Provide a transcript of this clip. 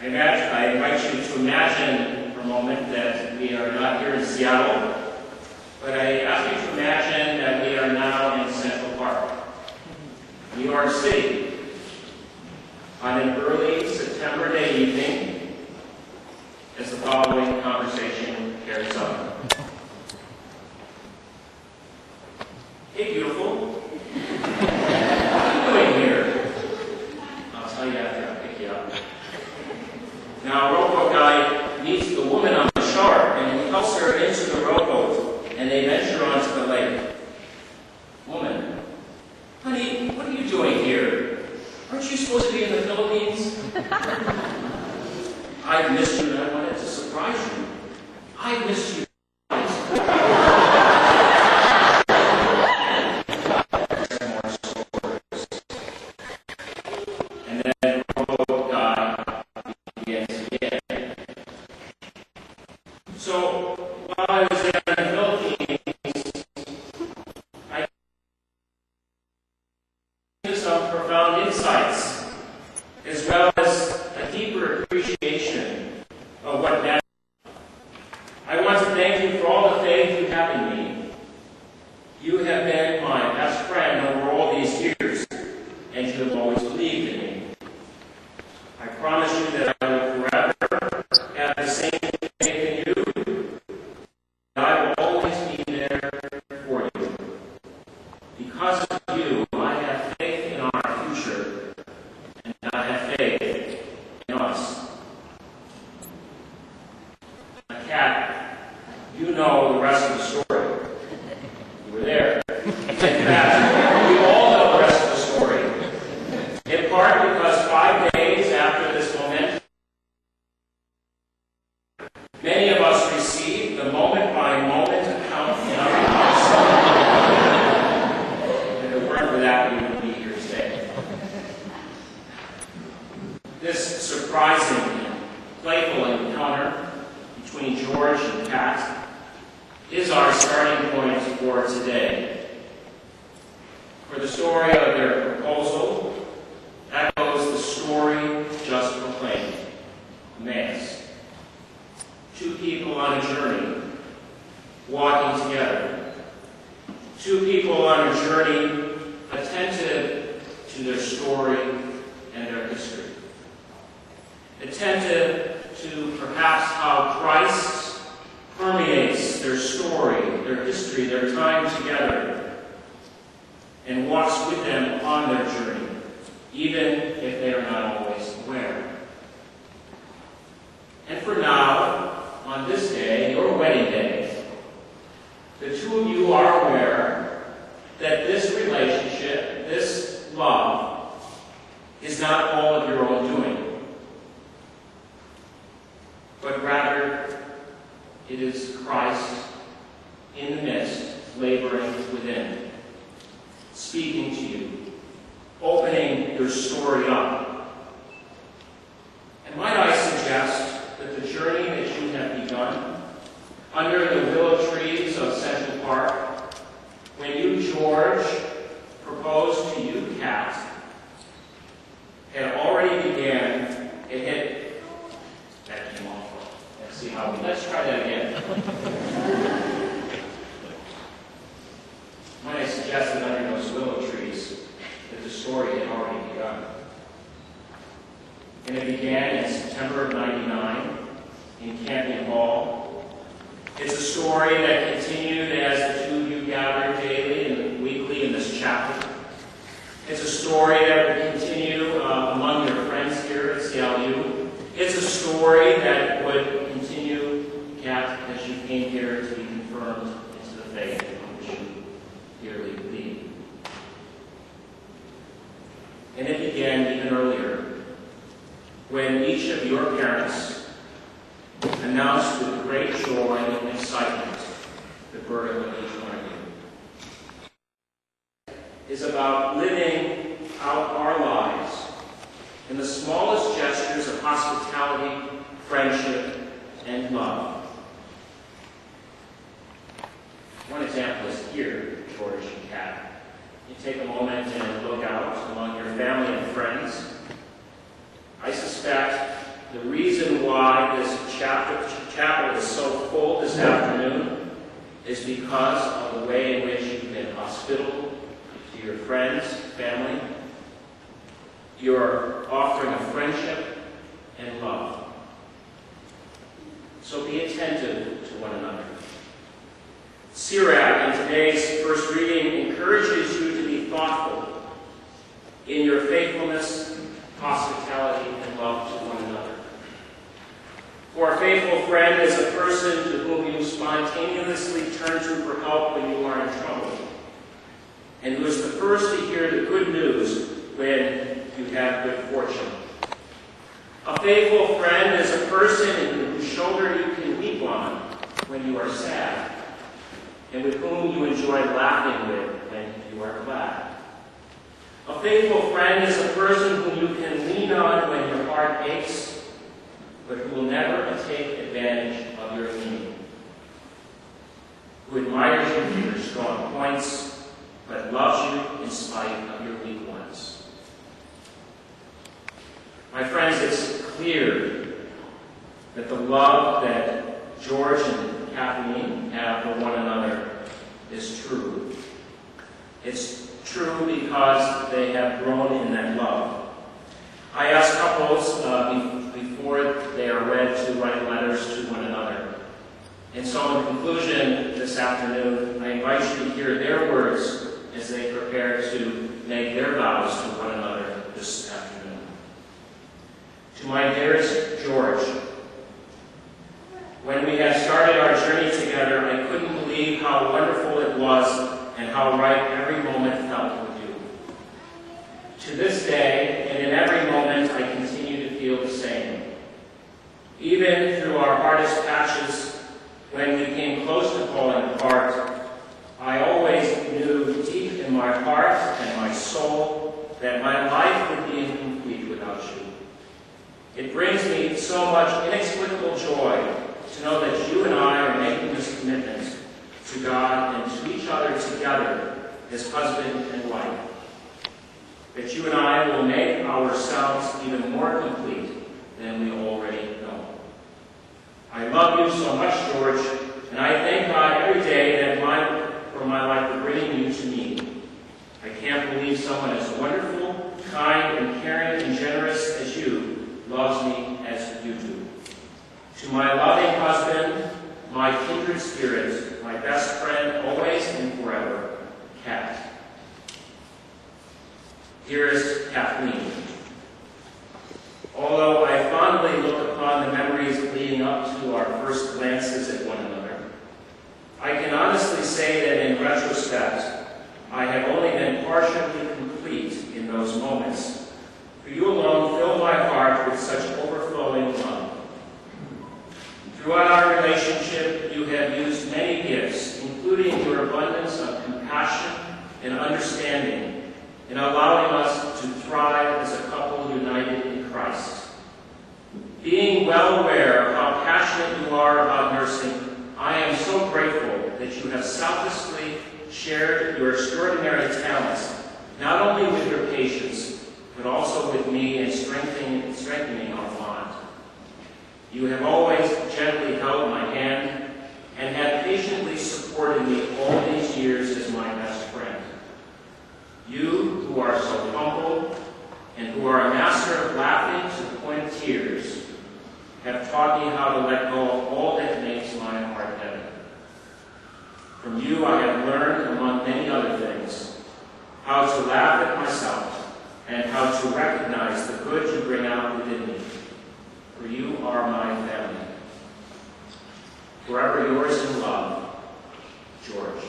I invite you to imagine for a moment that we are not here in Seattle, but I ask you to imagine that we are now in Central Park, New York City, on an early September day evening, as the following conversation carries on. Hey, beautiful. What are you doing here? I'll tell you after I pick you up. Now, a rowboat guy meets the woman on the shore, and he helps her into the rowboat, and they venture onto the lake. Woman, honey, what are you doing here? Aren't you supposed to be in the Philippines? I've missed you, and I wanted to surprise you. I missed you. I suspect the reason why this chapel is so full this afternoon is because of the way in which you've been hospitable to your friends, family. You're offering a friendship and love. So be attentive to one another. Sirach, in today's first reading, encourages you to be thoughtful in your faithfulness, hospitality, and love to one another. For a faithful friend is a person to whom you spontaneously turn to for help when you are in trouble, and who is the first to hear the good news when you have good fortune. A faithful friend is a person in whose shoulder you can weep on when you are sad, and with whom you enjoy laughing with when you are glad. A faithful friend is a person whom you can lean on when your heart aches, but who will never take advantage of your leaning. Who admires you for your strong points, but loves you in spite of your weak ones. My friends, it's clear that the love that George and Kathleen have for one another is true. It's true because they have grown in that love. I ask couples before they are wed to write letters to one another. And so in conclusion this afternoon, I invite you to hear their words as they prepare to make their vows to one another this afternoon. To my dearest George, when we had started our journey together, I couldn't believe how wonderful it was and how right every moment felt with you. To this day, and in every moment, I continue to feel the same. Even through our hardest patches, when we came close to falling apart, I always knew deep in my heart and my soul that my life would be incomplete without you. It brings me so much inexplicable joy to know that you and I are making this commitment to God and to each other together as husband and wife. That you and I will make ourselves even more complete than we already know. I love you so much, George, and I thank God every day for my life for bringing you to me. I can't believe someone as wonderful, kind, and caring and generous as you loves me as you do. To my loving husband, my kindred spirit, my best friend always and forever, Kat. Dearest Kathleen, although I fondly look upon the memories leading up to our first glances at one another, I can honestly say that in retrospect, I have only been partially complete in those moments, for you alone fill my heart with such overflowing love. Throughout our relationship, you have used many gifts, including your abundance of compassion and understanding, in allowing us to thrive as a couple united in Christ. Being well aware of how passionate you are about nursing, I am so grateful that you have selflessly shared your extraordinary talents, not only with your patients, but also with me in strengthening our bond. You have always gently held my hand and have patiently supported me all these years as my best friend. You, who are so humble and who are a master of laughing to the point of tears, have taught me how to let go of all that makes my heart heavy. From you I have learned, among many other things, how to laugh at myself and how to recognize the good you bring out within me. For you are my family. Forever yours in love, George.